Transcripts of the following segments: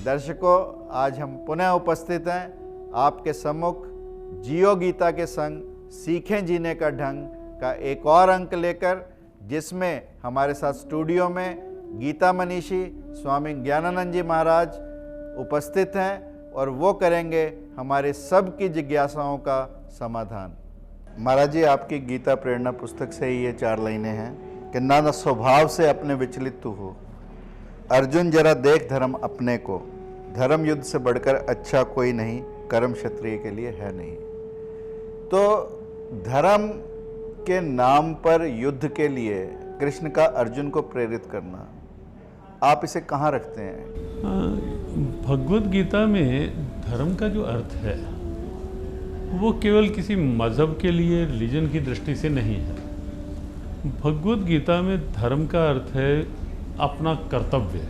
दर्शकों, आज हम पुनः उपस्थित हैं आपके सम्मुख जियो गीता के संग सीखें जीने का ढंग का एक और अंक लेकर, जिसमें हमारे साथ स्टूडियो में गीता मनीषी स्वामी ज्ञानानंद जी महाराज उपस्थित हैं और वो करेंगे हमारे सब की जिज्ञासाओं का समाधान। महाराज जी, आपकी गीता प्रेरणा पुस्तक से ही ये 4 लाइनें हैं कि ना स्वभाव से अपने विचलित तू हो, अर्जुन जरा देख धर्म अपने को, धर्म युद्ध से बढ़कर अच्छा कोई नहीं, कर्म क्षत्रिय के लिए है नहीं। तो धर्म के नाम पर युद्ध के लिए कृष्ण का अर्जुन को प्रेरित करना, आप इसे कहाँ रखते हैं? भगवत गीता में धर्म का जो अर्थ है वो केवल किसी मज़हब के लिए, रिलीजन की दृष्टि से नहीं है। भगवत गीता में धर्म का अर्थ है अपना कर्तव्य।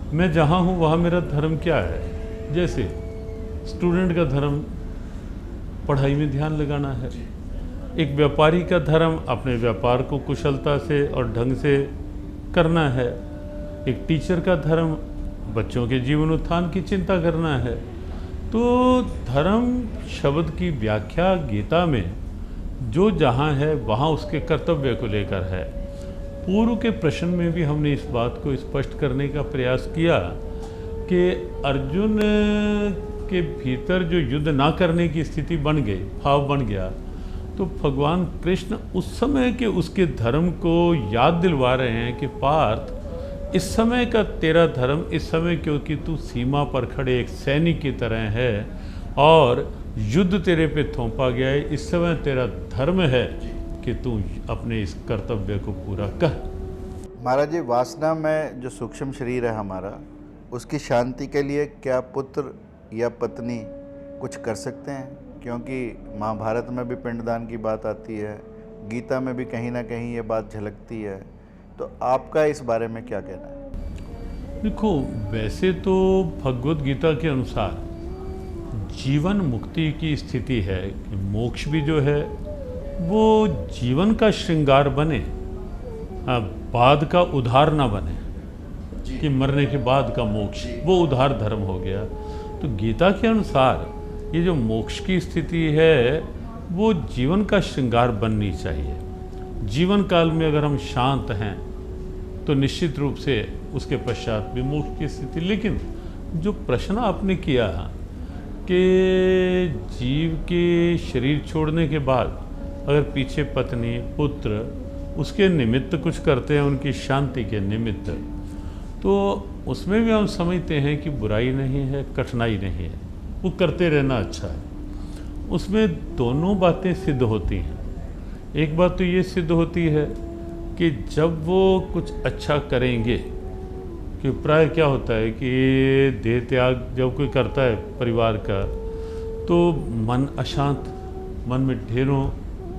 मैं जहाँ हूँ वहाँ मेरा धर्म क्या है। जैसे स्टूडेंट का धर्म पढ़ाई में ध्यान लगाना है, एक व्यापारी का धर्म अपने व्यापार को कुशलता से और ढंग से करना है, एक टीचर का धर्म बच्चों के जीवन उत्थान की चिंता करना है। तो धर्म शब्द की व्याख्या गीता में जो जहाँ है वहाँ उसके कर्तव्य को लेकर है। पूर्व के प्रश्न में भी हमने इस बात को स्पष्ट करने का प्रयास किया कि अर्जुन के भीतर जो युद्ध ना करने की स्थिति बन गई, भाव बन गया, तो भगवान कृष्ण उस समय के उसके धर्म को याद दिलवा रहे हैं कि पार्थ, इस समय का तेरा धर्म, इस समय क्योंकि तू सीमा पर खड़े एक सैनिक की तरह है और युद्ध तेरे पे थोपा गया है, इस समय तेरा धर्म है कि तू अपने इस कर्तव्य को पूरा कर। महाराज जी, वासना में जो सूक्ष्म शरीर है हमारा, उसकी शांति के लिए क्या पुत्र या पत्नी कुछ कर सकते हैं? क्योंकि महाभारत में भी पिंडदान की बात आती है, गीता में भी कहीं ना कहीं ये बात झलकती है, तो आपका इस बारे में क्या कहना है? देखो, वैसे तो भगवत गीता के अनुसार जीवन मुक्ति की स्थिति है कि मोक्ष भी जो है वो जीवन का श्रृंगार बने, बाद का उद्धार ना बने कि मरने के बाद का मोक्ष, वो उद्धार धर्म हो गया। तो गीता के अनुसार ये जो मोक्ष की स्थिति है वो जीवन का श्रृंगार बननी चाहिए। जीवन काल में अगर हम शांत हैं तो निश्चित रूप से उसके पश्चात भी मोक्ष की स्थिति। लेकिन जो प्रश्न आपने किया कि जीव के शरीर छोड़ने के बाद अगर पीछे पत्नी, पुत्र उसके निमित्त कुछ करते हैं, उनकी शांति के निमित्त, तो उसमें भी हम समझते हैं कि बुराई नहीं है, कठिनाई नहीं है, वो करते रहना अच्छा है। उसमें दोनों बातें सिद्ध होती हैं। एक बात तो ये सिद्ध होती है कि जब वो कुछ अच्छा करेंगे, कि प्राय क्या होता है कि देह त्याग जब कोई करता है परिवार का, तो मन अशांत, मन में ढेरों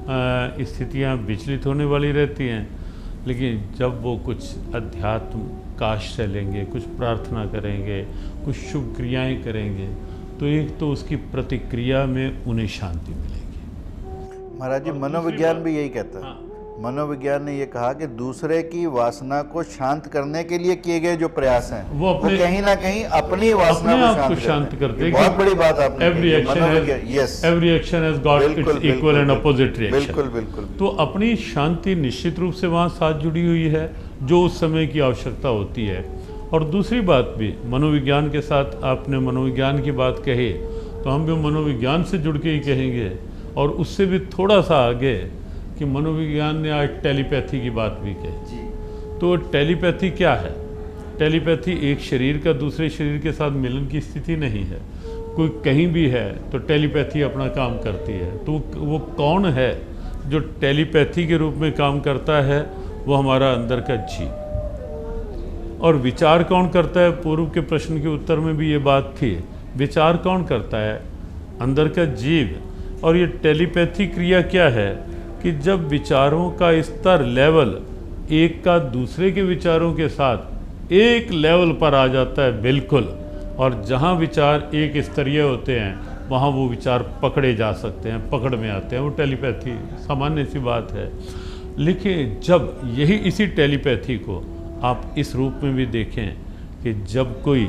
स्थितियाँ विचलित होने वाली रहती हैं। लेकिन जब वो कुछ अध्यात्म का आश्रय लेंगे, कुछ प्रार्थना करेंगे, कुछ शुभ क्रियाएँ करेंगे, तो एक तो उसकी प्रतिक्रिया में उन्हें शांति मिलेगी। महाराज जी, मनोविज्ञान भी यही कहता है। मनोविज्ञान ने ये कहा कि दूसरे की वासना को शांत करने के लिए किए गए जो प्रयास हैं वो कहीं ना कहीं अपनी वासना को शांत करते हैं। बहुत बड़ी बात आपने every action has got its equal and opposite reaction. बिल्कुल बिल्कुल। तो अपनी शांति निश्चित रूप से वहाँ साथ जुड़ी हुई है जो उस समय की आवश्यकता होती है। और दूसरी बात भी मनोविज्ञान के साथ, आपने मनोविज्ञान की बात कही तो हम भी मनोविज्ञान से जुड़ के ही कहेंगे, और उससे भी थोड़ा सा आगे कि मनोविज्ञान ने आज टेलीपैथी की बात भी कही। तो टेलीपैथी क्या है? टेलीपैथी एक शरीर का दूसरे शरीर के साथ मिलन की स्थिति नहीं है। कोई कहीं भी है तो टेलीपैथी अपना काम करती है। तो वो कौन है जो टेलीपैथी के रूप में काम करता है? वो हमारा अंदर का जीव। और विचार कौन करता है? पूर्व के प्रश्न के उत्तर में भी ये बात थी। विचार कौन करता है? अंदर का जीव। और ये टेलीपैथी क्रिया क्या है कि जब विचारों का स्तर, लेवल एक का दूसरे के विचारों के साथ एक लेवल पर आ जाता है बिल्कुल, और जहाँ विचार एक स्तरीय होते हैं वहाँ वो विचार पकड़े जा सकते हैं, पकड़ में आते हैं, वो टेलीपैथी सामान्य सी बात है। लेकिन जब यही इसी टेलीपैथी को आप इस रूप में भी देखें कि जब कोई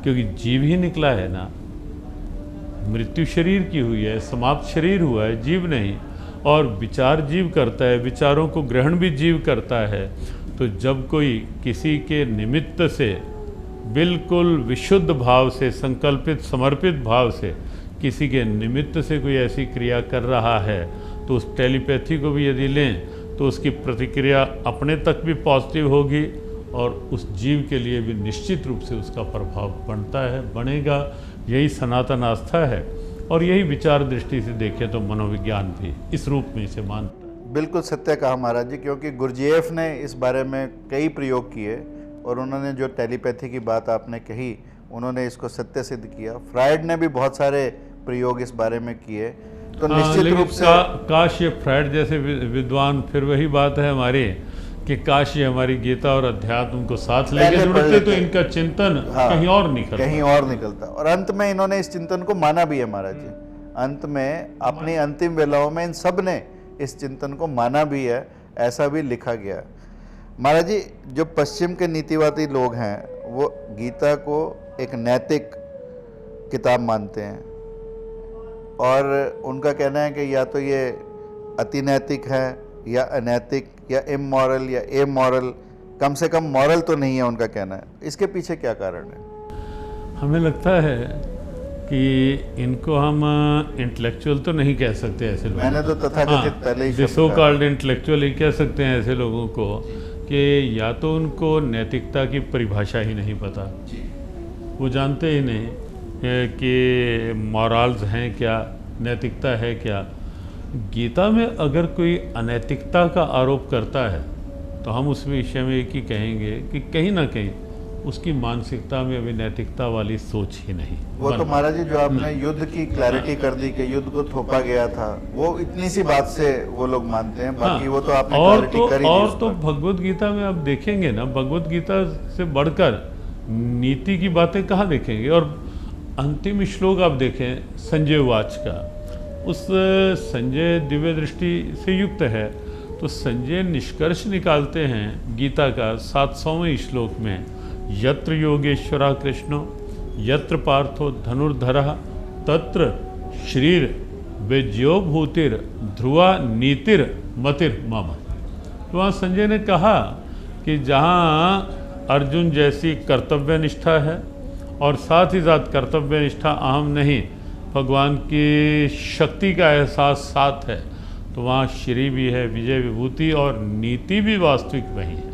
क्योंकि जीव ही निकला है ना, मृत्यु शरीर की हुई है, समाप्त शरीर हुआ है, जीव नहीं। और विचार जीव करता है, विचारों को ग्रहण भी जीव करता है। तो जब कोई किसी के निमित्त से बिल्कुल विशुद्ध भाव से, संकल्पित समर्पित भाव से किसी के निमित्त से कोई ऐसी क्रिया कर रहा है, तो उस टेलीपैथी को भी यदि लें तो उसकी प्रतिक्रिया अपने तक भी पॉजिटिव होगी और उस जीव के लिए भी निश्चित रूप से उसका प्रभाव बनता है, बनेगा। यही सनातन आस्था है और यही विचार दृष्टि से देखें तो मनोविज्ञान भी इस रूप में इसे मानता है। बिल्कुल सत्य कहा महाराज जी, क्योंकि गुरजीएफ ने इस बारे में कई प्रयोग किए और उन्होंने जो टेलीपैथी की बात आपने कही, उन्होंने इसको सत्य सिद्ध किया। फ्रायड ने भी बहुत सारे प्रयोग इस बारे में किए। तो निश्चित रूप से काश ये फ्रायड जैसे विद्वान, फिर वही बात है हमारी कि काश ये हमारी गीता और अध्यात्म को साथ लेके जुड़ते तो इनका चिंतन कहीं और निकलता। और अंत में इन्होंने इस चिंतन को माना भी है महाराज जी। अंत में अपनी अंतिम वेलाओं में इन सब ने इस चिंतन को माना भी है, ऐसा भी लिखा गया। महाराज जी, जो पश्चिम के नीतिवादी लोग हैं वो गीता को एक नैतिक किताब मानते हैं और उनका कहना है कि या तो ये अति नैतिक है या अनैतिक या इमोरल या एमोरल, कम से कम मॉरल तो नहीं है उनका कहना है। इसके पीछे क्या कारण है? हमें लगता है कि इनको हम इंटेलेक्चुअल तो नहीं कह सकते ऐसे लोग। मैंने तो तथाकथित पहले ही सो कॉल्ड इंटेलेक्चुअल ही कह सकते हैं ऐसे लोगों को कि या तो उनको नैतिकता की परिभाषा ही नहीं पता, वो जानते ही नहीं कि मॉरल्स हैं क्या, नैतिकता है क्या। गीता में अगर कोई अनैतिकता का आरोप करता है तो हम उस विषय में एक ही कहेंगे कि कहीं ना कहीं उसकी मानसिकता में अभी नैतिकता वाली सोच ही नहीं। वो तो महाराज जी जो आपने युद्ध की क्लैरिटी कर दी कि युद्ध को थोपा गया था, वो इतनी सी बात से वो लोग मानते हैं। बाकी वो तो आपने क्लैरिटी कर ही दी। और तो भगवत गीता में आप देखेंगे ना, भगवत गीता से बढ़कर नीति की बातें कहाँ देखेंगे। और अंतिम श्लोक आप देखें संजय वाच का, उस संजय दिव्य दृष्टि से युक्त है तो संजय निष्कर्ष निकालते हैं गीता का 700वें श्लोक में, यत्र योगेश्वरा कृष्णो यत्र पार्थो धनुर्धरः तत्र श्रीर विजयो भूतिर ध्रुवा नीतिर मतिर मम। तो वहाँ संजय ने कहा कि जहाँ अर्जुन जैसी कर्तव्य निष्ठा है और साथ ही साथ कर्तव्य निष्ठा अहम नहीं, भगवान की शक्ति का एहसास साथ है, तो वहाँ श्री भी है, विजय विभूति और नीति भी वास्तविक वही है।